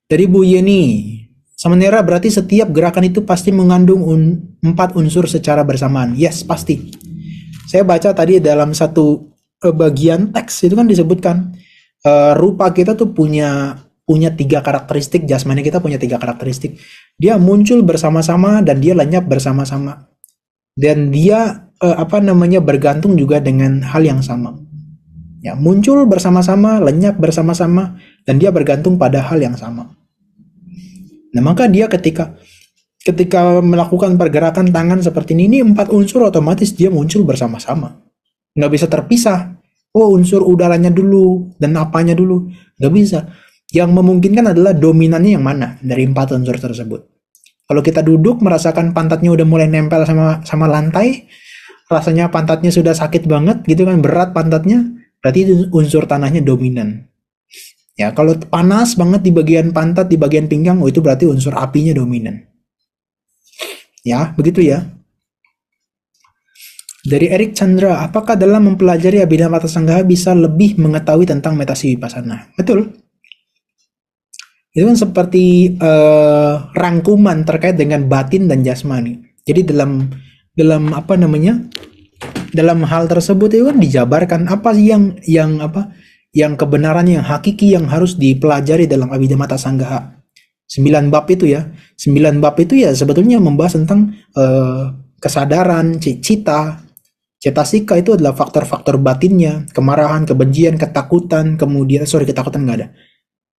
Dari Bu Yeni, sementara berarti setiap gerakan itu pasti mengandung 4 unsur secara bersamaan. Yes, pasti. Saya baca tadi dalam satu bagian teks itu kan disebutkan rupa kita tuh punya punya 3 karakteristik, jasmani kita punya 3 karakteristik. Dia muncul bersama-sama dan dia lenyap bersama-sama. Dan dia apa namanya bergantung juga dengan hal yang sama. Ya, muncul bersama-sama, lenyap bersama-sama, dan dia bergantung pada hal yang sama. Nah, maka dia ketika ketika melakukan pergerakan tangan seperti ini 4 unsur otomatis dia muncul bersama-sama. Nggak bisa terpisah. Oh, unsur udaranya dulu dan apanya dulu. Nggak bisa. Yang memungkinkan adalah dominannya yang mana dari 4 unsur tersebut. Kalau kita duduk merasakan pantatnya udah mulai nempel sama sama lantai, rasanya pantatnya sudah sakit banget gitu kan, berat pantatnya, berarti itu unsur tanahnya dominan. Ya, kalau panas banget di bagian pantat, di bagian pinggang, oh itu berarti unsur apinya dominan. Ya, begitu ya. Dari Erik Chandra, apakah dalam mempelajari Abhidhamma Sanggaha bisa lebih mengetahui tentang metasi vipassana? Betul. Itu kan seperti rangkuman terkait dengan batin dan jasmani. Jadi dalam dalam apa namanya? Dalam hal tersebut itu kan dijabarkan apa sih yang apa? Yang kebenaran yang hakiki yang harus dipelajari dalam Abhidhamma Sanggaha. 9 bab itu ya. 9 bab itu ya sebetulnya membahas tentang kesadaran, cita, cetasika itu adalah faktor-faktor batinnya, kemarahan, kebencian, ketakutan, kemudian ketakutan nggak ada.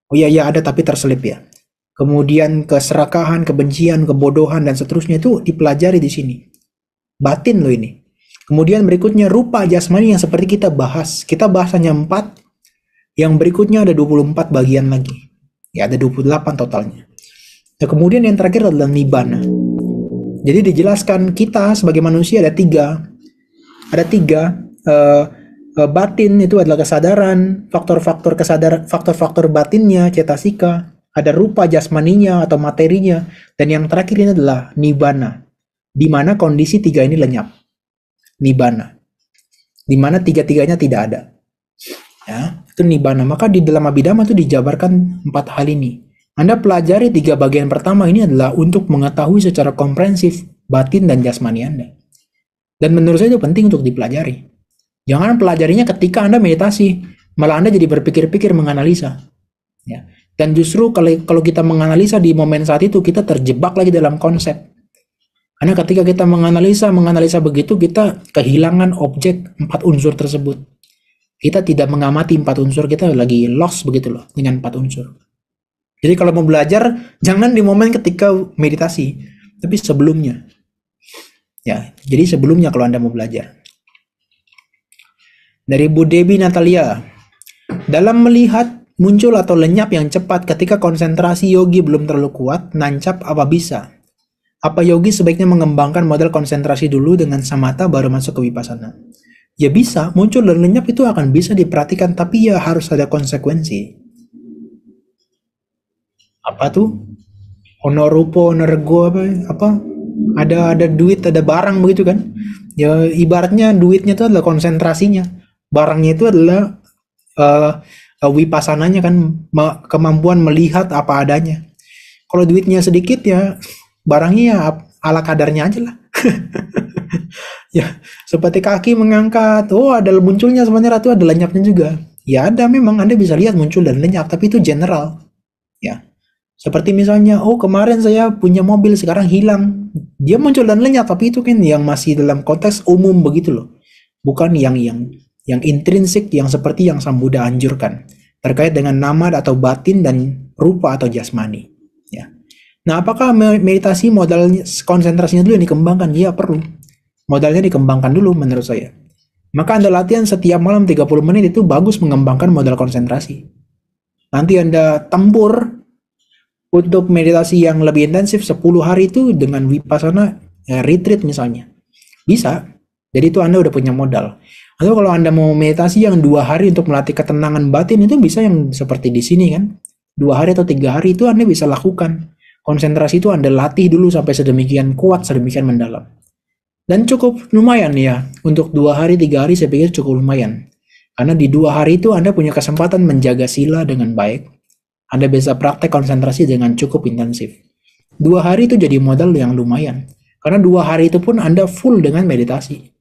Oh iya ya ada tapi terselip ya. Kemudian keserakahan, kebencian, kebodohan dan seterusnya itu dipelajari di sini. Batin loh ini. Kemudian berikutnya rupa jasmani yang seperti kita bahas. Kita bahas hanya 4. Yang berikutnya ada 24 bagian lagi. Ya ada 28 totalnya. Nah, kemudian yang terakhir adalah nibbana. Jadi dijelaskan kita sebagai manusia ada 3. Ada 3 batin itu adalah kesadaran, faktor-faktor kesadaran, faktor-faktor batinnya, cetasika, ada rupa jasmaninya atau materinya, dan yang terakhir ini adalah nibbana, di mana kondisi 3 ini lenyap. Nibbana, di mana 3-tiganya tidak ada. Ya, itu nibbana. Maka di dalam Abhidhamma itu dijabarkan 4 hal ini. Anda pelajari 3 bagian pertama ini adalah untuk mengetahui secara komprehensif batin dan jasmani Anda. Dan menurut saya itu penting untuk dipelajari. Jangan pelajarinya ketika Anda meditasi, malah Anda jadi berpikir-pikir menganalisa. Ya. Dan justru kalau kita menganalisa di momen saat itu, kita terjebak lagi dalam konsep. Karena ketika kita menganalisa begitu, kita kehilangan objek 4 unsur tersebut. Kita tidak mengamati 4 unsur, kita lagi lost begitu loh dengan 4 unsur. Jadi kalau mau belajar, jangan di momen ketika meditasi, tapi sebelumnya. Ya, jadi sebelumnya kalau Anda mau belajar. Dari Bu Debi Natalia, dalam melihat muncul atau lenyap yang cepat ketika konsentrasi yogi belum terlalu kuat, nancap apa bisa? Apa yogi sebaiknya mengembangkan model konsentrasi dulu dengan samatha baru masuk ke vipassana? Ya bisa, muncul dan lenyap itu akan bisa diperhatikan, tapi ya harus ada konsekuensi. Apa tuh? Honorupo, honorgo apa? Ada duit, ada barang begitu kan? Ya ibaratnya duitnya itu adalah konsentrasinya. Barangnya itu adalah wipassananya kan, kemampuan melihat apa adanya. Kalau duitnya sedikit ya barangnya ya ala kadarnya aja lah. Ya seperti kaki mengangkat, oh ada munculnya sebenarnya itu ada lenyapnya juga. Ya ada, memang Anda bisa lihat muncul dan lenyap, tapi itu general. Ya seperti misalnya, oh kemarin saya punya mobil sekarang hilang, dia muncul dan lenyap, tapi itu kan yang masih dalam konteks umum begitu loh, bukan yang intrinsik yang seperti yang Sang Buddha anjurkan terkait dengan nama atau batin dan rupa atau jasmani. Ya. Nah, apakah meditasi modal konsentrasinya dulu yang dikembangkan? Ya perlu. Modalnya dikembangkan dulu menurut saya. Maka Anda latihan setiap malam 30 menit itu bagus mengembangkan modal konsentrasi. Nanti Anda tempur untuk meditasi yang lebih intensif 10 hari itu dengan vipassana retreat misalnya. Bisa. Jadi itu Anda udah punya modal. Atau kalau Anda mau meditasi yang 2 hari untuk melatih ketenangan batin, itu bisa yang seperti di sini kan. 2 hari atau 3 hari itu Anda bisa lakukan. Konsentrasi itu Anda latih dulu sampai sedemikian kuat, sedemikian mendalam. Dan cukup lumayan ya. Untuk 2 hari, 3 hari saya pikir cukup lumayan. Karena di 2 hari itu Anda punya kesempatan menjaga sila dengan baik. Anda bisa praktek konsentrasi dengan cukup intensif. 2 hari itu jadi modal yang lumayan. Karena 2 hari itu pun Anda full dengan meditasi.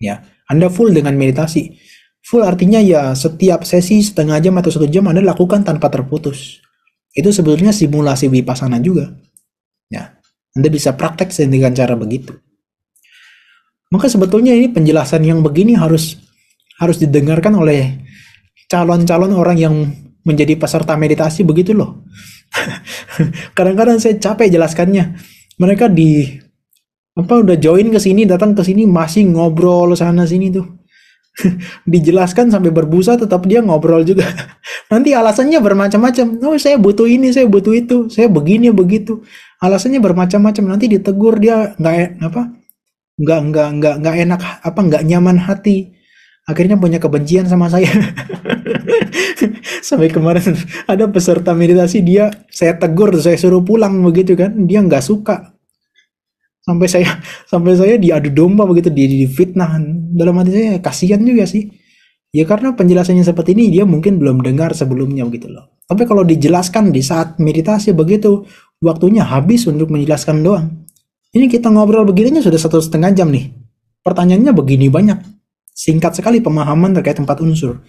Ya, Anda full dengan meditasi. Full artinya ya setiap sesi setengah jam atau 1 jam Anda lakukan tanpa terputus. Itu sebetulnya simulasi vipassana juga. Ya, Anda bisa praktek dengan cara begitu. Maka sebetulnya ini penjelasan yang begini harus didengarkan oleh calon-calon orang yang menjadi peserta meditasi begitu loh. Kadang-kadang saya capek jelaskannya. Mereka udah join ke sini, datang ke sini masih ngobrol sana sini tuh. Dijelaskan sampai berbusa tetap dia ngobrol juga. Nanti alasannya bermacam-macam. Oh, saya butuh ini, saya butuh itu, saya begini begitu. Alasannya bermacam-macam. Nanti ditegur dia nggak enak nggak nyaman hati, akhirnya punya kebencian sama saya. Sampai kemarin ada peserta meditasi, saya tegur, saya suruh pulang begitu kan, dia nggak suka, sampai saya diadu domba begitu, difitnah. Dalam hati saya kasihan juga sih ya, karena penjelasannya seperti ini dia mungkin belum dengar sebelumnya begitu loh. Tapi kalau dijelaskan di saat meditasi begitu, waktunya habis untuk menjelaskan doang. Ini kita ngobrol begininya sudah 1,5 jam nih. Pertanyaannya begini banyak. Singkat sekali pemahaman terkait 4 unsur.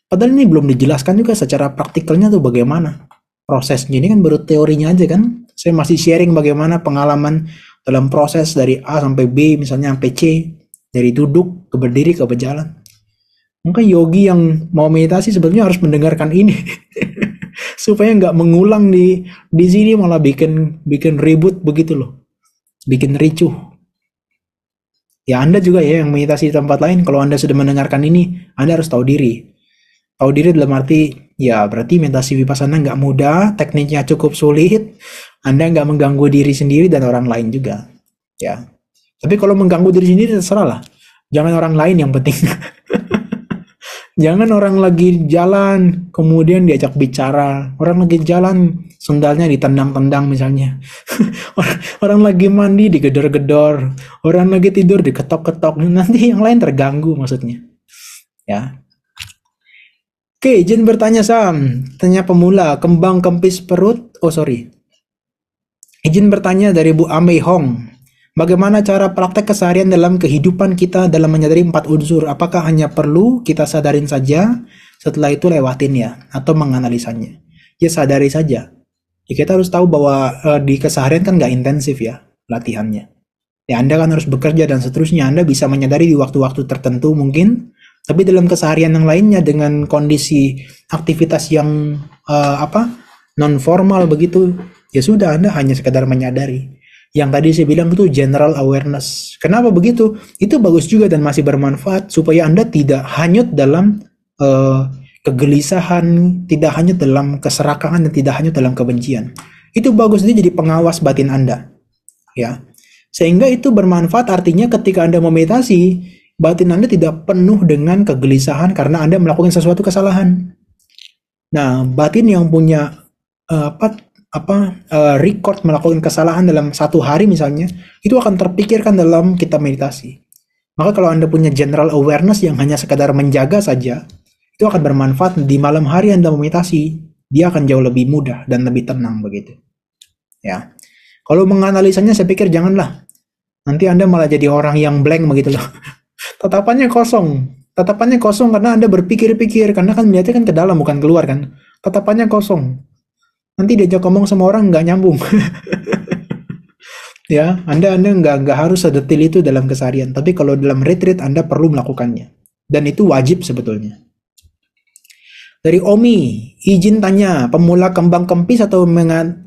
Padahal ini belum dijelaskan juga secara praktikalnya tuh bagaimana prosesnya. Ini kan baru teorinya aja kan. Saya masih sharing bagaimana pengalaman dalam proses dari A sampai B, misalnya sampai C. Dari duduk, ke berdiri, ke berjalan. Maka yogi yang mau meditasi sebetulnya harus mendengarkan ini. Supaya nggak mengulang di sini malah bikin ribut begitu loh. Bikin ricuh. Ya Anda juga ya yang meditasi di tempat lain, kalau Anda sudah mendengarkan ini, Anda harus tahu diri. Tahu diri dalam arti, ya berarti meditasi vipassana nggak mudah, tekniknya cukup sulit, Anda nggak mengganggu diri sendiri dan orang lain juga. Ya. Tapi kalau mengganggu diri sendiri terserah lah. Jangan orang lain yang penting. Jangan orang lagi jalan, kemudian diajak bicara. Orang lagi jalan, sendalnya ditendang-tendang misalnya. Orang lagi mandi digedor-gedor. Orang lagi tidur diketok-ketok. Nanti yang lain terganggu maksudnya. Ya. Oke, izin bertanya Sam. Tanya pemula, kembang kempis perut. Oh sorry. Izin bertanya dari Bu Amei Hong. Bagaimana cara praktek keseharian dalam kehidupan kita dalam menyadari 4 unsur? Apakah hanya perlu kita sadarin saja, setelah itu lewatin ya, atau menganalisanya? Ya sadari saja. Ya, kita harus tahu bahwa di keseharian kan nggak intensif ya latihannya. Ya Anda kan harus bekerja dan seterusnya. Anda bisa menyadari di waktu-waktu tertentu mungkin, tapi dalam keseharian yang lainnya dengan kondisi aktivitas yang non formal begitu, ya sudah Anda hanya sekedar menyadari. Yang tadi saya bilang itu general awareness. Kenapa begitu? Itu bagus juga dan masih bermanfaat supaya Anda tidak hanyut dalam kegelisahan, tidak hanyut dalam keserakahan, dan tidak hanyut dalam kebencian. Itu bagus, itu jadi pengawas batin Anda. Ya. Sehingga itu bermanfaat, artinya ketika Anda memeditasi, batin Anda tidak penuh dengan kegelisahan karena Anda melakukan sesuatu kesalahan. Nah, batin yang punya record melakukan kesalahan dalam 1 hari misalnya, itu akan terpikirkan dalam kita meditasi. Maka kalau Anda punya general awareness yang hanya sekadar menjaga saja, itu akan bermanfaat di malam hari Anda meditasi. Dia akan jauh lebih mudah dan lebih tenang begitu. Ya. Kalau menganalisanya saya pikir janganlah. Nanti Anda malah jadi orang yang blank begitu loh. Tatapannya kosong. Tatapannya kosong karena Anda berpikir-pikir, karena kan melihatnya kan ke dalam bukan keluar kan. Tatapannya kosong. Nanti diajak ngomong sama orang nggak nyambung. Ya, Anda nggak harus sedetil itu dalam keseharian. Tapi kalau dalam retreat Anda perlu melakukannya. Dan itu wajib sebetulnya. Dari Omi, izin tanya, pemula kembang kempis atau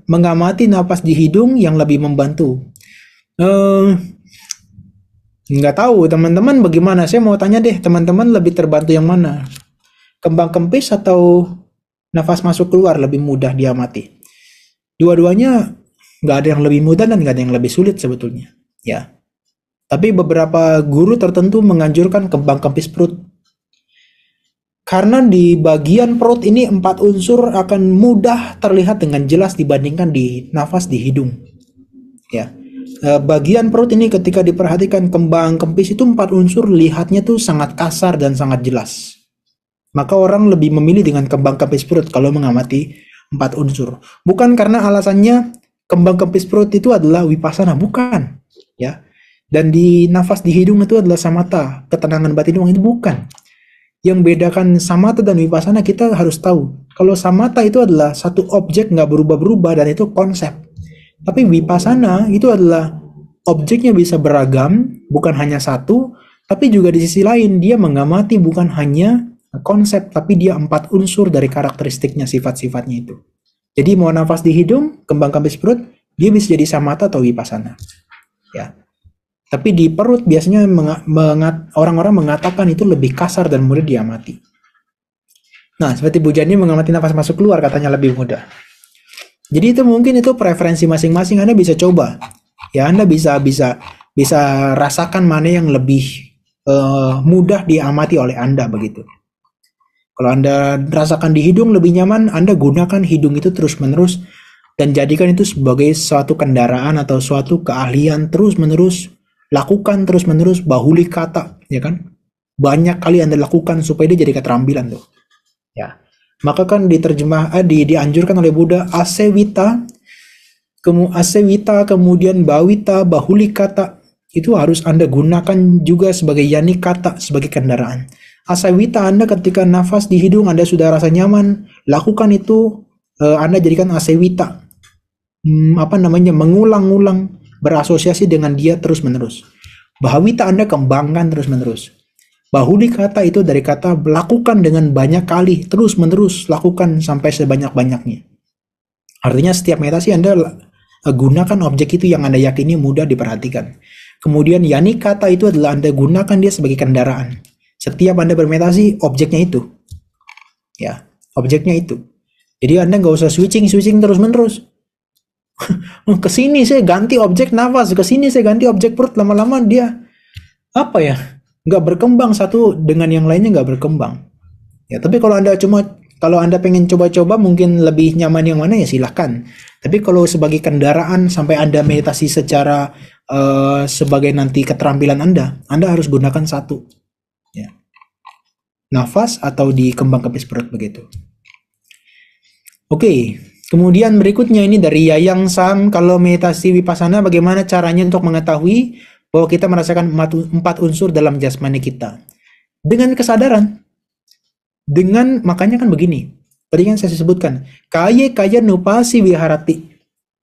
mengamati napas di hidung yang lebih membantu? Nggak tahu teman-teman bagaimana. Saya mau tanya deh, teman-teman lebih terbantu yang mana? Kembang kempis atau nafas masuk keluar lebih mudah diamati? Dua-duanya nggak ada yang lebih mudah dan nggak ada yang lebih sulit sebetulnya. Ya. Tapi beberapa guru tertentu menganjurkan kembang kempis perut. Karena di bagian perut ini 4 unsur akan mudah terlihat dengan jelas dibandingkan di nafas di hidung. Ya. Bagian perut ini ketika diperhatikan kembang kempis itu 4 unsur lihatnya tuh sangat kasar dan sangat jelas. Maka orang lebih memilih dengan kembang kempis perut kalau mengamati 4 unsur. Bukan karena alasannya kembang kempis perut itu adalah wipasana, bukan. Ya. Dan di nafas di hidung itu adalah samatha, ketenangan batin doang, itu bukan. Yang bedakan samatha dan wipasana kita harus tahu. Kalau samatha itu adalah satu objek nggak berubah-berubah dan itu konsep. Tapi wipasana itu adalah objeknya bisa beragam, bukan hanya satu, tapi juga di sisi lain dia mengamati bukan hanya konsep, tapi dia 4 unsur dari karakteristiknya, sifat-sifatnya itu. Jadi mau nafas di hidung, kembang kempis perut, dia bisa jadi samatha atau wipasana. Ya. Tapi di perut biasanya orang-orang mengatakan itu lebih kasar dan mudah diamati. Nah, seperti Bu Jani mengamati nafas masuk keluar katanya lebih mudah. Jadi itu mungkin itu preferensi masing-masing, Anda bisa coba. Ya, Anda bisa rasakan mana yang lebih mudah diamati oleh Anda begitu. Kalau Anda rasakan di hidung lebih nyaman, Anda gunakan hidung itu terus-menerus dan jadikan itu sebagai suatu kendaraan atau suatu keahlian terus-menerus, lakukan terus-menerus, bahuli kata, ya kan? Banyak kali Anda lakukan supaya dia jadi keterampilan tuh. Ya. Maka kan dianjurkan oleh Buddha asewita, kemudian bawita, bahuli kata, itu harus Anda gunakan juga sebagai yani kata, sebagai kendaraan. Asewita Anda ketika nafas di hidung Anda sudah rasa nyaman, lakukan itu, Anda jadikan asewita. Mengulang-ulang, berasosiasi dengan dia terus-menerus. Bahawita Anda kembangkan terus-menerus. Bahuli kata itu dari kata lakukan dengan banyak kali, terus-menerus lakukan sampai sebanyak-banyaknya. Artinya setiap meditasi Anda gunakan objek itu yang Anda yakini mudah diperhatikan. Kemudian yani kata itu adalah Anda gunakan dia sebagai kendaraan. Setiap Anda bermeditasi, objeknya itu. Ya, objeknya itu. Jadi Anda nggak usah switching terus-menerus. Kesini saya ganti objek nafas, kesini saya ganti objek perut, lama-lama dia nggak berkembang, satu dengan yang lainnya nggak berkembang. Ya, tapi kalau Anda pengen coba-coba mungkin lebih nyaman yang mana ya silahkan. Tapi kalau sebagai kendaraan sampai Anda meditasi secara sebagai nanti keterampilan Anda harus gunakan satu. Ya. Nafas atau di kembang kempis perut begitu. Oke, kemudian berikutnya ini dari Yayang Sam, kalau meditasi vipassana bagaimana caranya untuk mengetahui bahwa kita merasakan 4 unsur dalam jasmani kita. Dengan kesadaran. Makanya kan begini. Tadi kan saya sebutkan, kaya nupasi viharati.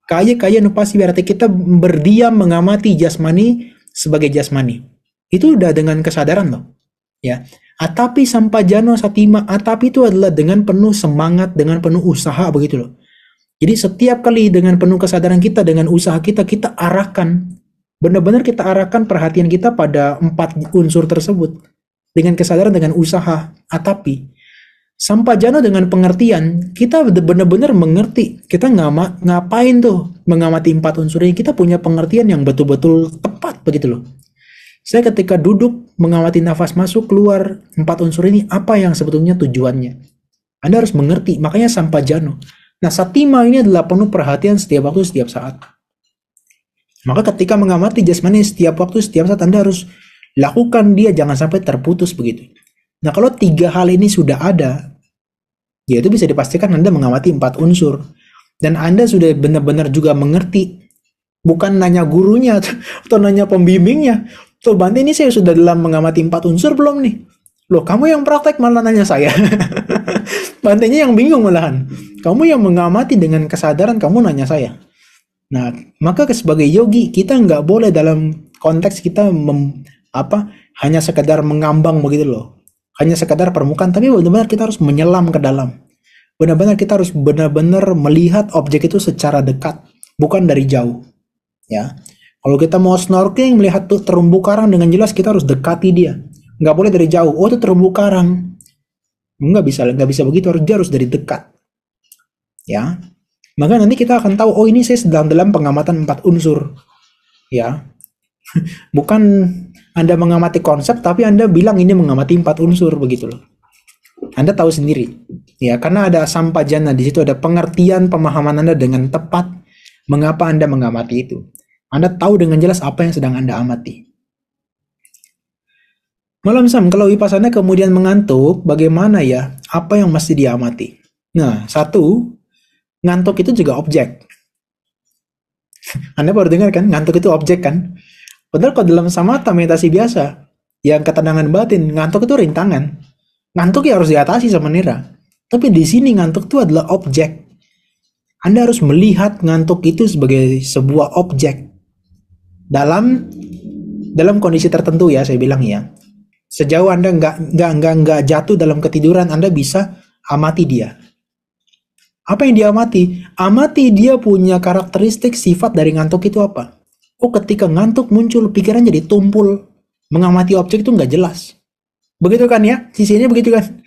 Kaya nupasi viharati, kita berdiam mengamati jasmani sebagai jasmani. Itu udah dengan kesadaran loh. Ya. Atapi sampajano satima, atapi itu adalah dengan penuh semangat, dengan penuh usaha begitu loh. Jadi setiap kali dengan penuh kesadaran kita, dengan usaha kita arahkan, benar-benar kita arahkan perhatian kita pada 4 unsur tersebut. Dengan kesadaran, dengan usaha, atapi sampajano dengan pengertian, kita benar-benar mengerti, kita ngapain tuh mengamati 4 unsur ini, kita punya pengertian yang betul-betul tepat begitu loh. Saya ketika duduk mengamati nafas masuk keluar 4 unsur ini, apa yang sebetulnya tujuannya? Anda harus mengerti, makanya sampajano. Nah, satima ini adalah penuh perhatian setiap waktu, setiap saat. Maka ketika mengamati jasmani setiap waktu, setiap saat Anda harus lakukan dia, jangan sampai terputus begitu. Nah, kalau 3 hal ini sudah ada, ya itu bisa dipastikan Anda mengamati 4 unsur. Dan Anda sudah benar-benar juga mengerti. Bukan nanya gurunya atau nanya pembimbingnya. Tuh, Bante, ini saya sudah dalam mengamati 4 unsur belum nih? Loh, kamu yang praktek malah nanya saya. Bantenya yang bingung malahan. Kamu yang mengamati dengan kesadaran, kamu nanya saya. Nah, maka sebagai yogi, kita nggak boleh dalam konteks kita hanya sekedar mengambang begitu loh. Hanya sekedar permukaan, tapi benar-benar kita harus menyelam ke dalam. Benar-benar kita harus benar-benar melihat objek itu secara dekat, bukan dari jauh. Ya. Kalau kita mau snorkeling, melihat tuh terumbu karang dengan jelas, kita harus dekati dia. Nggak boleh dari jauh. Oh, itu terumbu karang. Nggak bisa begitu, dia harus dari dekat. Ya. Maka nanti kita akan tahu, oh ini saya sedang dalam pengamatan 4 unsur. Ya. Bukan Anda mengamati konsep, tapi Anda bilang ini mengamati 4 unsur begitu loh. Anda tahu sendiri. Ya, karena ada sampajana di situ, ada pengertian pemahaman Anda dengan tepat mengapa Anda mengamati itu. Anda tahu dengan jelas apa yang sedang Anda amati. Malam Sam, kalau vipassana kemudian mengantuk, bagaimana ya? Apa yang mesti diamati? Nah, satu, ngantuk itu juga objek. Anda baru dengar kan, ngantuk itu objek kan? Padahal kalau dalam samatha meditasi biasa, yang ketenangan batin, ngantuk itu rintangan. Ngantuk ya harus diatasi sama nira. Tapi di sini ngantuk itu adalah objek. Anda harus melihat ngantuk itu sebagai sebuah objek. Dalam kondisi tertentu ya, saya bilang ya. Sejauh Anda nggak jatuh dalam ketiduran, Anda bisa amati dia. Apa yang diamati? Amati dia punya karakteristik sifat dari ngantuk itu apa. Oh, ketika ngantuk muncul pikiran jadi tumpul. Mengamati objek itu nggak jelas. Begitu kan ya? Sisinya begitu kan?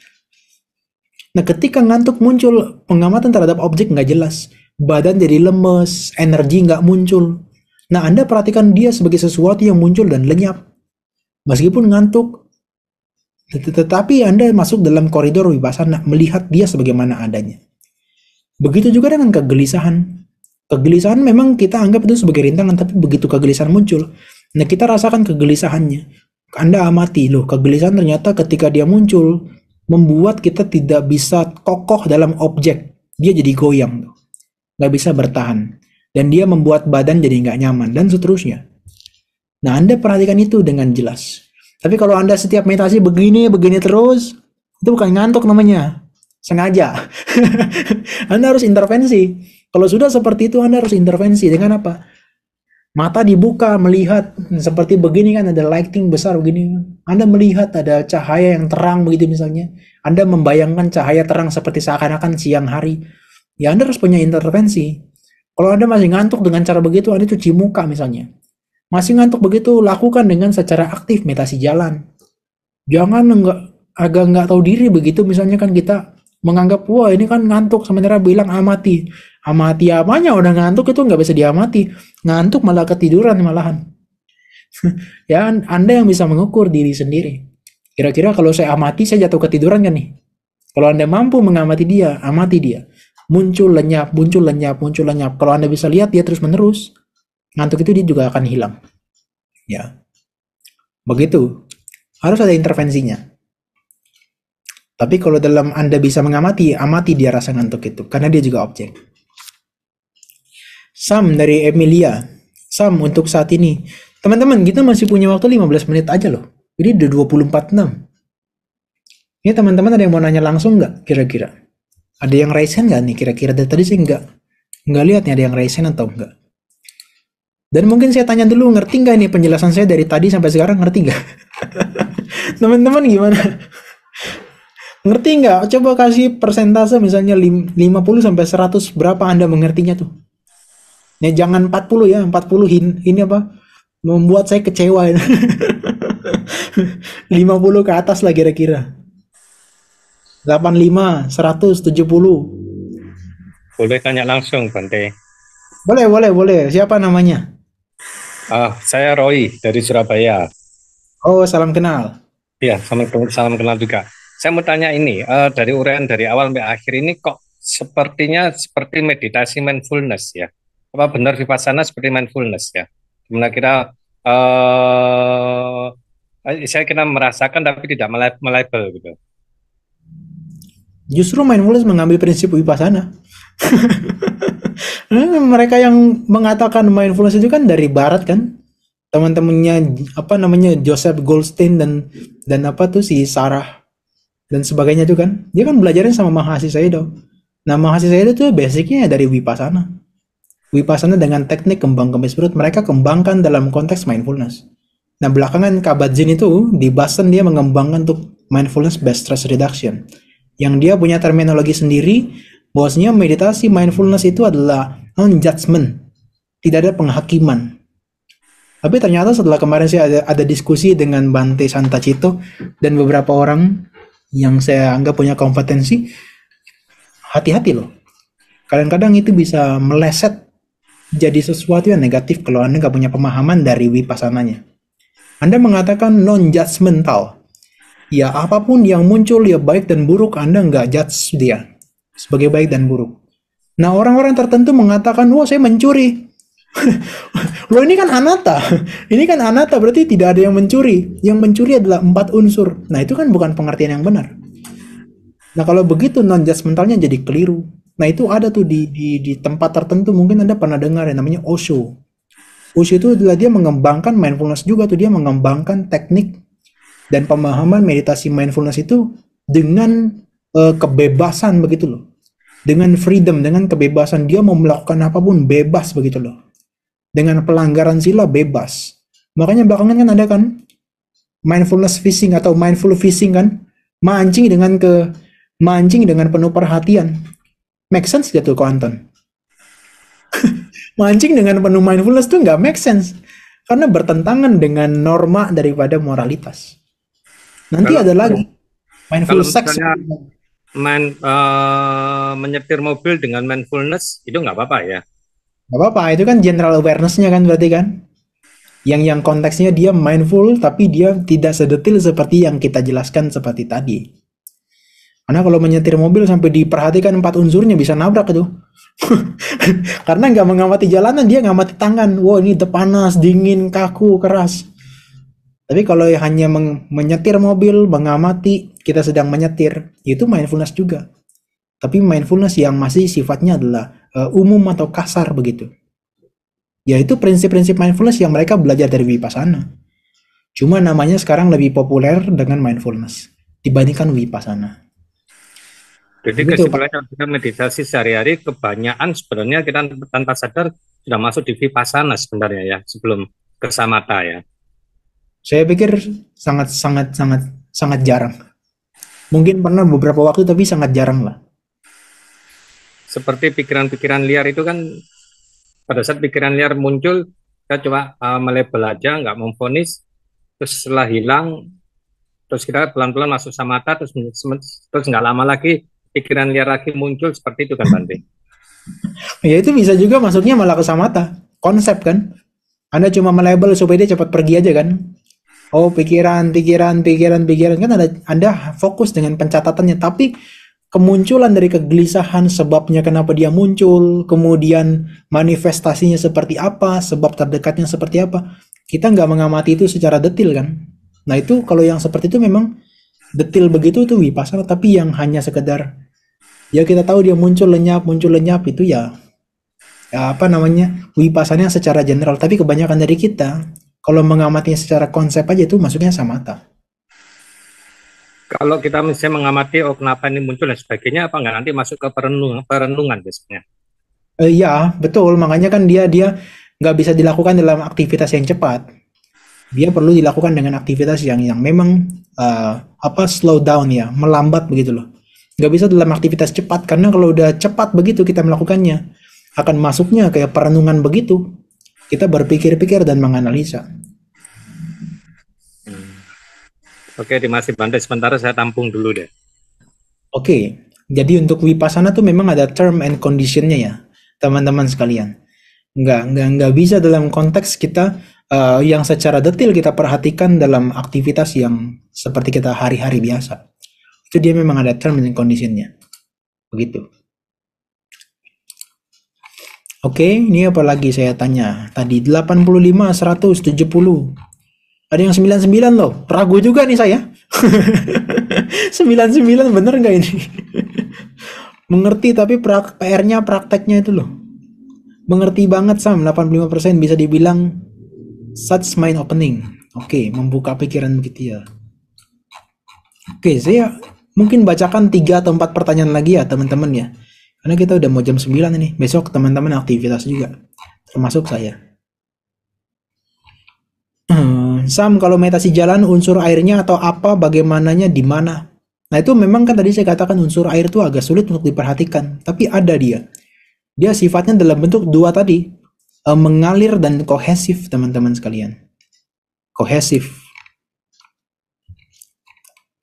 Nah, ketika ngantuk muncul, pengamatan terhadap objek nggak jelas. Badan jadi lemes, energi nggak muncul. Nah, Anda perhatikan dia sebagai sesuatu yang muncul dan lenyap. Meskipun ngantuk, tetapi Anda masuk dalam koridor vipassana, melihat dia sebagaimana adanya. Begitu juga dengan kegelisahan. Kegelisahan memang kita anggap itu sebagai rintangan, tapi begitu kegelisahan muncul, nah kita rasakan kegelisahannya. Anda amati, loh, kegelisahan ternyata ketika dia muncul, membuat kita tidak bisa kokoh dalam objek. Dia jadi goyang, nggak bisa bertahan. Dan dia membuat badan jadi nggak nyaman, dan seterusnya. Nah, Anda perhatikan itu dengan jelas. Tapi kalau Anda setiap meditasi begini terus, itu bukan ngantuk namanya. Sengaja. Anda harus intervensi. Kalau sudah seperti itu, Anda harus intervensi. Dengan apa? Mata dibuka, melihat. Seperti begini kan, ada lighting besar begini. Anda melihat ada cahaya yang terang begitu misalnya. Anda membayangkan cahaya terang seperti seakan-akan siang hari. Ya, Anda harus punya intervensi. Kalau Anda masih ngantuk dengan cara begitu, Anda cuci muka misalnya. Masih ngantuk begitu, lakukan dengan secara aktif meditasi jalan. Jangan agak nggak tahu diri begitu misalnya kan kita menganggap, wah ini kan ngantuk, sementara bilang amati. Amati apanya, udah ngantuk itu nggak bisa diamati. Ngantuk malah ketiduran malahan. Ya, Anda yang bisa mengukur diri sendiri. Kira-kira kalau saya amati, saya jatuh ketiduran kan nih? Kalau Anda mampu mengamati dia, amati dia. Muncul lenyap, muncul lenyap, muncul lenyap. Kalau Anda bisa lihat dia terus menerus, ngantuk itu dia juga akan hilang. Ya, begitu. Harus ada intervensinya. Tapi kalau dalam Anda bisa mengamati, amati dia rasa ngantuk itu, karena dia juga objek. Sam dari Emilia. Sam, untuk saat ini, teman-teman, kita masih punya waktu 15 menit aja loh. Jadi udah 24:06. Ini teman-teman ada yang mau nanya langsung nggak kira-kira? Ada yang raise hand nggak nih kira-kira? Dari tadi sih nggak lihat nih ada yang raise hand atau enggak. Dan mungkin saya tanya dulu, ngerti nggak nih penjelasan saya dari tadi sampai sekarang, ngerti nggak? Teman-teman gimana? Ngerti nggak? Coba kasih persentase misalnya 50 sampai 100 berapa Anda mengertinya tuh. Ya jangan 40 ya, 40 ini apa? Membuat saya kecewa. 50 ke atas lah kira-kira. 85, 100, 70. Boleh tanya langsung, Bante. Boleh. Siapa namanya? Saya Roy dari Surabaya. Oh, salam kenal. Ya, salam kenal juga. Saya mau tanya ini, dari uraian dari awal sampai akhir ini kok sepertinya seperti meditasi mindfulness ya? Apa benar vipassana seperti mindfulness ya? Dimana kita, saya kira merasakan tapi tidak melabel gitu. Justru mindfulness mengambil prinsip vipassana. Mereka yang mengatakan mindfulness itu kan dari barat kan, teman-temannya apa namanya Joseph Goldstein dan apa tuh si Sarah dan sebagainya tuh kan, dia kan belajarin sama Mahasi Sayadaw. Nah, Mahasi Sayadaw tuh basicnya dari vipassana. Vipassana dengan teknik kembang-kembang spirit mereka kembangkan dalam konteks mindfulness. Nah, belakangan Kabat-Zinn itu di Boston dia mengembangkan untuk mindfulness based stress reduction, yang dia punya terminologi sendiri. Bahwasanya meditasi mindfulness itu adalah non-judgment, tidak ada penghakiman. Tapi ternyata setelah kemarin saya ada diskusi dengan Bante Santacito dan beberapa orang yang saya anggap punya kompetensi, hati-hati loh. Kadang-kadang itu bisa meleset jadi sesuatu yang negatif kalau Anda nggak punya pemahaman dari wipassananya. Anda mengatakan non-judgmental. Ya, apapun yang muncul, ya baik dan buruk, Anda nggak judge dia sebagai baik dan buruk. Nah, orang-orang tertentu mengatakan, wah saya mencuri. Loh, ini kan anatta. Ini kan anatta, berarti tidak ada yang mencuri. Yang mencuri adalah 4 unsur. Nah, itu kan bukan pengertian yang benar. Nah, kalau begitu non-judgmentalnya jadi keliru. Nah itu ada tuh di tempat tertentu, mungkin Anda pernah dengar yang namanya Osho. Osho itu adalah dia mengembangkan mindfulness juga tuh, dia mengembangkan teknik dan pemahaman meditasi mindfulness itu dengan kebebasan begitu loh. Dengan freedom, dengan kebebasan, dia mau melakukan apapun bebas begitu loh. Dengan pelanggaran sila bebas. Makanya belakangan kan ada kan mindfulness fishing atau mindful fishing kan, mancing dengan mancing dengan penuh perhatian. Make sense gak tuh kok Anton? Mancing dengan penuh mindfulness tuh nggak make sense karena bertentangan dengan norma daripada moralitas. Nanti Kalau ada lagi mindful kalau sex. misalnya menyetir mobil dengan mindfulness itu nggak apa-apa ya. Gak apa-apa, itu kan general awareness-nya kan berarti kan. Yang konteksnya dia mindful tapi dia tidak sedetil seperti yang kita jelaskan seperti tadi. Karena kalau menyetir mobil sampai diperhatikan 4 unsurnya bisa nabrak itu. Karena nggak mengamati jalanan, dia ngamati tangan. Wow, ini panas, dingin, kaku, keras. Tapi kalau hanya menyetir mobil, mengamati kita sedang menyetir, itu mindfulness juga. Tapi mindfulness yang masih sifatnya adalah umum atau kasar begitu. Yaitu prinsip-prinsip mindfulness yang mereka belajar dari Vipassana. Cuma namanya sekarang lebih populer dengan mindfulness dibandingkan Vipassana. Jadi Begitu, Pak. kesimpulannya kita meditasi sehari-hari kebanyakan sebenarnya kita tanpa sadar sudah masuk di vipassana sebenarnya ya sebelum ke samatha ya. Saya pikir sangat sangat sangat sangat jarang. Mungkin pernah beberapa waktu tapi sangat jarang lah. Seperti pikiran-pikiran liar itu kan pada saat pikiran liar muncul kita coba melebel aja, nggak memvonis, terus setelah hilang, terus kita pelan-pelan masuk samatha, terus nggak lama lagi pikiran liar lagi muncul seperti itu kan Bante. Ya itu bisa juga masuknya malah ke samatha. Konsep kan. Anda cuma melabel supaya dia cepat pergi aja kan. Oh, pikiran, pikiran, pikiran, pikiran kan Anda fokus dengan pencatatannya, tapi kemunculan dari kegelisahan, sebabnya kenapa dia muncul, kemudian manifestasinya seperti apa, sebab terdekatnya seperti apa, kita nggak mengamati itu secara detil kan. Nah itu kalau yang seperti itu memang detil begitu tuh Vipassana, tapi yang hanya sekedar ya kita tahu dia muncul lenyap itu ya apa namanya Vipassana secara general, tapi kebanyakan dari kita kalau mengamatinya secara konsep aja itu masuknya samatha. Kalau kita misalnya mengamati oh kenapa ini muncul dan sebagainya, apa nggak nanti masuk ke perenungan biasanya? Ya betul, makanya kan dia nggak bisa dilakukan dalam aktivitas yang cepat. Dia perlu dilakukan dengan aktivitas yang memang slow down ya, melambat begitu loh. Nggak bisa dalam aktivitas cepat, karena kalau udah cepat begitu kita melakukannya, akan masuknya kayak perenungan begitu. Kita berpikir-pikir dan menganalisa. Oke, Dimas Bante, sementara saya tampung dulu deh. Oke, jadi untuk Vipassana tuh memang ada term and conditionnya ya, teman-teman sekalian. Nggak bisa dalam konteks kita yang secara detail kita perhatikan dalam aktivitas yang seperti kita hari-hari biasa. Itu dia memang ada term and conditionnya. Begitu. Oke, ini apa lagi saya tanya? Tadi 85, 100, 70. Ada yang 99 loh. Ragu juga nih saya. 99 bener nggak ini? Mengerti tapi PR-nya prakteknya itu loh. Mengerti banget Sam, 85% bisa dibilang such mind opening. Oke, membuka pikiran begitu ya. Oke, saya mungkin bacakan 3 atau 4 pertanyaan lagi ya teman-teman ya. Karena kita udah mau jam 9 ini. Besok teman-teman aktivitas juga. Termasuk saya. Sam, kalau meditasi jalan unsur airnya atau apa, bagaimananya di mana? Nah itu memang kan tadi saya katakan unsur air itu agak sulit untuk diperhatikan. Tapi ada dia. Dia sifatnya dalam bentuk dua tadi. Mengalir dan kohesif teman-teman sekalian. Kohesif.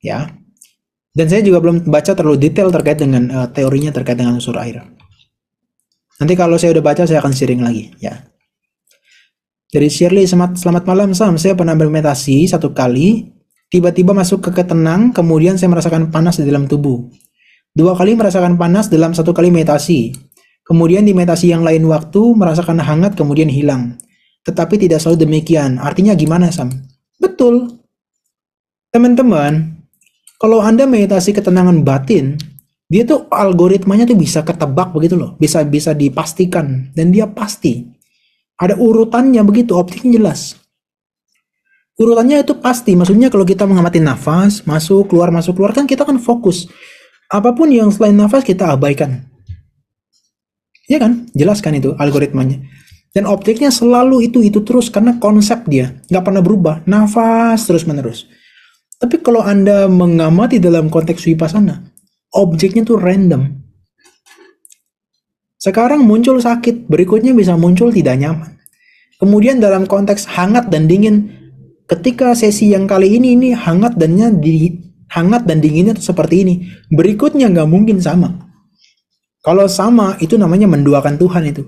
Ya. Dan saya juga belum baca terlalu detail terkait dengan teorinya terkait dengan unsur air. Nanti kalau saya udah baca saya akan sharing lagi ya. Dari Shirley, selamat malam Sam, saya pernah bermeditasi 1 kali, tiba-tiba masuk ke ketenang, kemudian saya merasakan panas di dalam tubuh. 2 kali merasakan panas dalam 1 kali meditasi. Kemudian di meditasi yang lain waktu merasakan hangat kemudian hilang. Tetapi tidak selalu demikian. Artinya gimana Sam? Betul. Teman-teman, kalau Anda meditasi ketenangan batin, Dia tuh algoritmanya tuh bisa ketebak begitu loh, bisa bisa dipastikan dan dia pasti. Ada urutannya begitu, optiknya jelas. Urutannya itu pasti, maksudnya kalau kita mengamati nafas, masuk keluar kan kita kan fokus. Apapun yang selain nafas kita abaikan. Ya kan? Jelas kan itu algoritmanya. Dan objeknya selalu itu terus karena konsep dia nggak pernah berubah, nafas terus menerus. Tapi kalau Anda mengamati dalam konteks vipassana, objeknya tuh random. Sekarang muncul sakit, berikutnya bisa muncul tidak nyaman. Kemudian dalam konteks hangat dan dingin, ketika sesi yang kali ini hangat dan dinginnya tuh seperti ini. Berikutnya nggak mungkin sama. Kalau sama itu namanya menduakan Tuhan itu.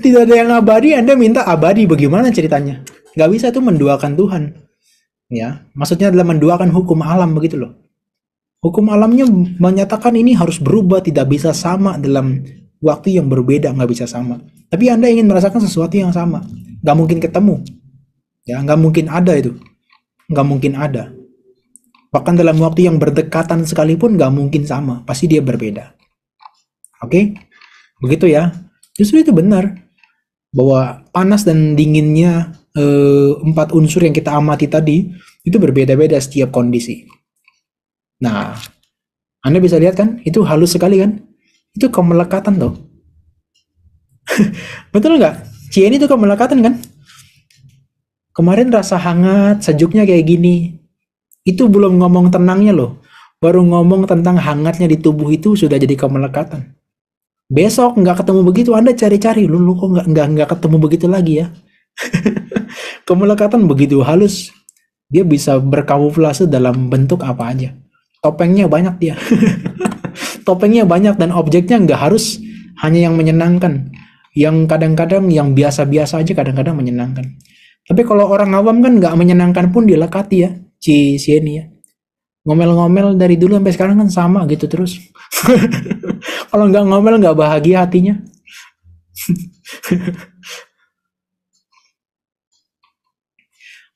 Tidak ada yang abadi, Anda minta abadi, bagaimana ceritanya? Nggak bisa itu menduakan Tuhan. Ya, maksudnya adalah menduakan hukum alam begitu loh. Hukum alamnya menyatakan ini harus berubah, tidak bisa sama dalam waktu yang berbeda, nggak bisa sama. Tapi Anda ingin merasakan sesuatu yang sama, nggak mungkin ketemu. Ya, nggak mungkin ada itu, nggak mungkin ada. Bahkan dalam waktu yang berdekatan sekalipun nggak mungkin sama, pasti dia berbeda. Oke, begitu ya. Justru itu benar bahwa panas dan dinginnya 4 unsur yang kita amati tadi itu berbeda-beda setiap kondisi. Nah, Anda bisa lihat kan, itu halus sekali kan? Itu kemelekatan tuh. Betul nggak? Cien itu kemelekatan kan? Kemarin rasa hangat, sejuknya kayak gini. Itu belum ngomong tenangnya loh. Baru ngomong tentang hangatnya di tubuh itu sudah jadi kemelekatan. Besok nggak ketemu begitu, Anda cari-cari. Lu kok nggak ketemu begitu lagi ya? Kemelekatan begitu halus. Dia bisa berkamuflase dalam bentuk apa aja. Topengnya banyak dia. Topengnya banyak dan objeknya nggak harus hanya yang menyenangkan. Yang kadang-kadang yang biasa-biasa aja kadang-kadang menyenangkan. Tapi kalau orang awam kan nggak menyenangkan pun dilekati ya. Si ini ya. Ngomel-ngomel dari dulu sampai sekarang kan sama gitu terus. Kalau nggak ngomel nggak bahagia hatinya.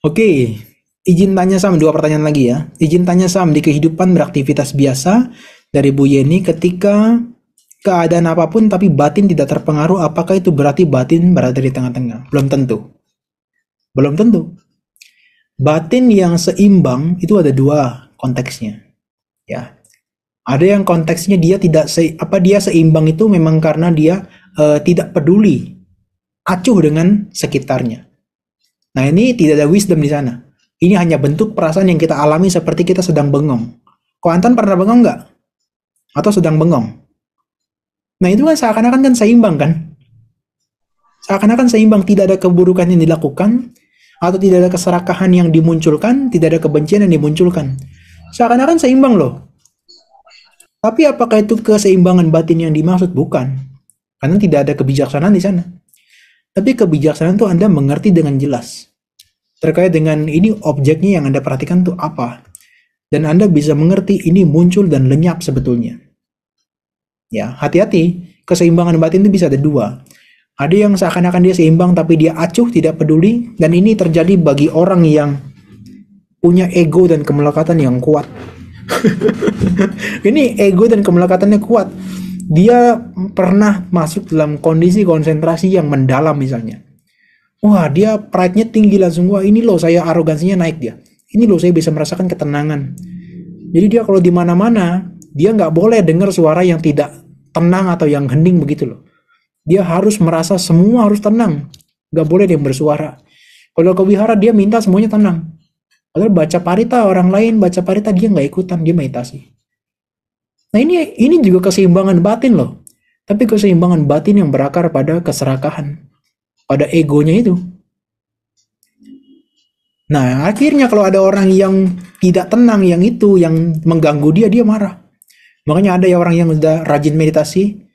Oke, izin tanya Sam, 2 pertanyaan lagi ya. Izin tanya Sam, di kehidupan beraktivitas biasa dari Bu Yeni, ketika keadaan apapun tapi batin tidak terpengaruh, apakah itu berarti batin berada di tengah-tengah? Belum tentu. Belum tentu. Batin yang seimbang itu ada 2 konteksnya. Ya. Ada yang konteksnya dia tidak dia seimbang itu memang karena dia tidak peduli, acuh dengan sekitarnya. Nah, ini tidak ada wisdom di sana. Ini hanya bentuk perasaan yang kita alami seperti kita sedang bengong. Kok Anton pernah bengong nggak? Atau sedang bengong? Nah, itu kan seakan-akan kan seimbang kan? Seakan-akan seimbang, tidak ada keburukan yang dilakukan, atau tidak ada keserakahan yang dimunculkan, tidak ada kebencian yang dimunculkan. Seakan-akan seimbang loh. Tapi apakah itu keseimbangan batin yang dimaksud? Bukan. Karena tidak ada kebijaksanaan di sana. Tapi kebijaksanaan itu Anda mengerti dengan jelas. Terkait dengan ini objeknya yang Anda perhatikan itu apa. Dan Anda bisa mengerti ini muncul dan lenyap sebetulnya. Ya, hati-hati. Keseimbangan batin itu bisa ada 2. Ada yang seakan-akan dia seimbang tapi dia acuh, tidak peduli. Dan ini terjadi bagi orang yang punya ego dan kemelekatan yang kuat. Ini ego dan kemelekatannya kuat. Dia pernah masuk dalam kondisi konsentrasi yang mendalam misalnya. Wah, dia pride-nya tinggi langsung. Wah, ini loh saya arogansinya naik dia. Ini loh saya bisa merasakan ketenangan. Jadi dia kalau di mana-mana, dia nggak boleh dengar suara yang tidak tenang atau yang hening begitu loh. Dia harus merasa semua harus tenang. Nggak boleh dia bersuara. Kalau ke wihara dia minta semuanya tenang. Padahal baca parita orang lain baca parita dia nggak ikutan, dia meditasi. Nah, ini juga keseimbangan batin loh. Tapi keseimbangan batin yang berakar pada keserakahan, pada egonya itu. Nah, akhirnya kalau ada orang yang tidak tenang, yang itu yang mengganggu dia marah. Makanya ada ya orang yang sudah rajin meditasi,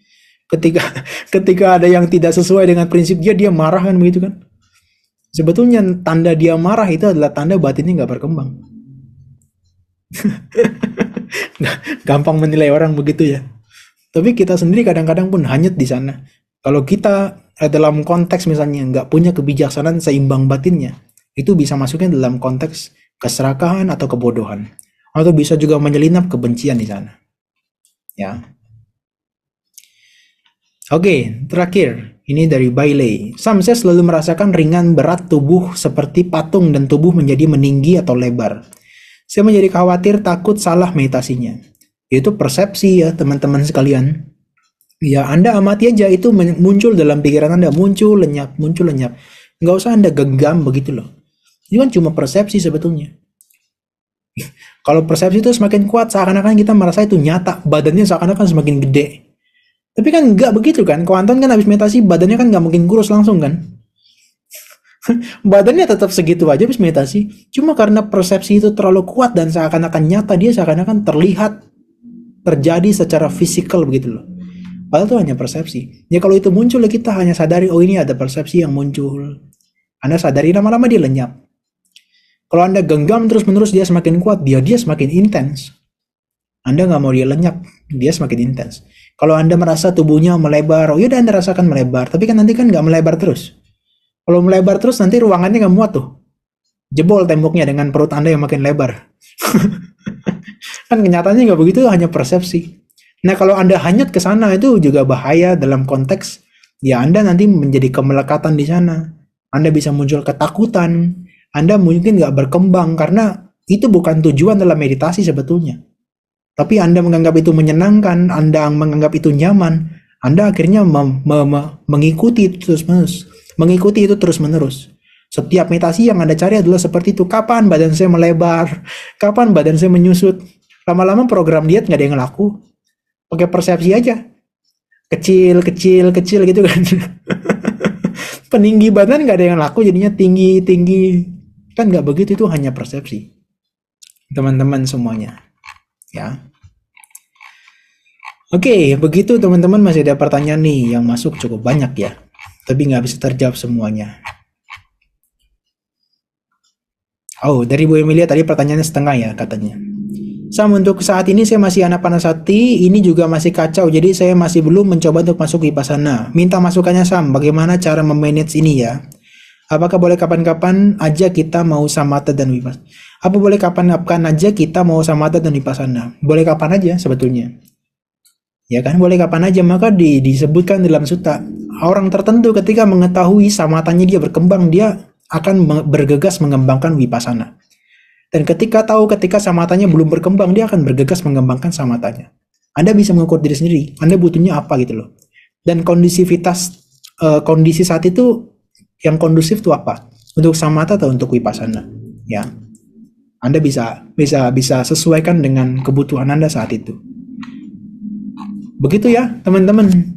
ketika ada yang tidak sesuai dengan prinsip dia marah kan begitu kan. Sebetulnya tanda dia marah itu adalah tanda batinnya nggak berkembang. Gampang menilai orang begitu ya. Tapi kita sendiri kadang-kadang pun hanyut di sana. Kalau kita dalam konteks misalnya nggak punya kebijaksanaan seimbang batinnya, itu bisa masuknya dalam konteks keserakahan atau kebodohan. atau bisa juga menyelinap kebencian di sana. Ya. Oke, terakhir. Ini dari Bailey. Saya selalu merasakan ringan berat tubuh seperti patung dan tubuh menjadi meninggi atau lebar. Saya menjadi khawatir takut salah meditasinya. Itu persepsi ya teman-teman sekalian. Ya Anda amati aja itu muncul dalam pikiran Anda. Muncul lenyap, muncul lenyap. Nggak usah Anda genggam begitu loh. Itu kan cuma persepsi sebetulnya. Kalau persepsi itu semakin kuat, seakan-akan kita merasa itu nyata. Badannya seakan-akan semakin gede. Tapi kan nggak begitu kan. Kalau Anton kan habis meditasi, badannya kan nggak mungkin kurus langsung kan. Badannya tetap segitu aja habis meditasi. Cuma karena persepsi itu terlalu kuat dan seakan-akan nyata, dia seakan-akan terlihat terjadi secara fisikal begitu loh. Padahal itu hanya persepsi. Ya kalau itu muncul ya kita hanya sadari, oh ini ada persepsi yang muncul. Anda sadari, lama-lama dia lenyap. Kalau Anda genggam terus-menerus, dia semakin kuat, dia semakin intens. Anda nggak mau dia lenyap, dia semakin intens. Kalau Anda merasa tubuhnya melebar, oh yaudah Anda rasakan melebar, tapi kan nanti kan nggak melebar terus. Kalau melebar terus nanti ruangannya nggak muat tuh. Jebol temboknya dengan perut Anda yang makin lebar. Kan kenyataannya nggak begitu, hanya persepsi. Nah kalau Anda hanyut ke sana itu juga bahaya dalam konteks, ya Anda nanti menjadi kemelekatan di sana. Anda bisa muncul ketakutan, Anda mungkin nggak berkembang karena itu bukan tujuan dalam meditasi sebetulnya. Tapi Anda menganggap itu menyenangkan, Anda menganggap itu nyaman, Anda akhirnya mengikuti itu terus-menerus. Mengikuti itu terus-menerus. Setiap meditasi yang Anda cari adalah seperti itu. Kapan badan saya melebar? Kapan badan saya menyusut? Lama-lama program diet nggak ada yang laku. Pakai persepsi aja. Kecil, kecil, kecil gitu kan. Peninggi badan nggak ada yang laku, jadinya tinggi, tinggi. Kan nggak begitu, itu hanya persepsi. Teman-teman semuanya. Ya. Oke, begitu teman-teman, masih ada pertanyaan nih yang masuk cukup banyak ya. Tapi nggak bisa terjawab semuanya. Oh, dari Bu Emilia tadi pertanyaannya setengah ya katanya. Sam, untuk saat ini saya masih anapanasati, ini juga masih kacau, jadi saya masih belum mencoba untuk masuk vipassana. Minta masukannya Sam, bagaimana cara memanage ini ya? Apakah boleh kapan-kapan aja kita mau samatha dan vipassana? Apa boleh kapan-kapan aja kita mau samatha dan vipassana? Boleh kapan aja sebetulnya. Ya kan, boleh kapan aja, maka disebutkan dalam sutta. Orang tertentu ketika mengetahui samatanya dia berkembang, dia akan bergegas mengembangkan vipassana. Dan ketika samatanya belum berkembang, dia akan bergegas mengembangkan samatanya. Anda bisa mengukur diri sendiri, Anda butuhnya apa gitu loh. Dan kondisi saat itu yang kondusif itu apa? Untuk samatha atau untuk vipassana? Ya. Anda bisa sesuaikan dengan kebutuhan Anda saat itu. Begitu ya, teman-teman.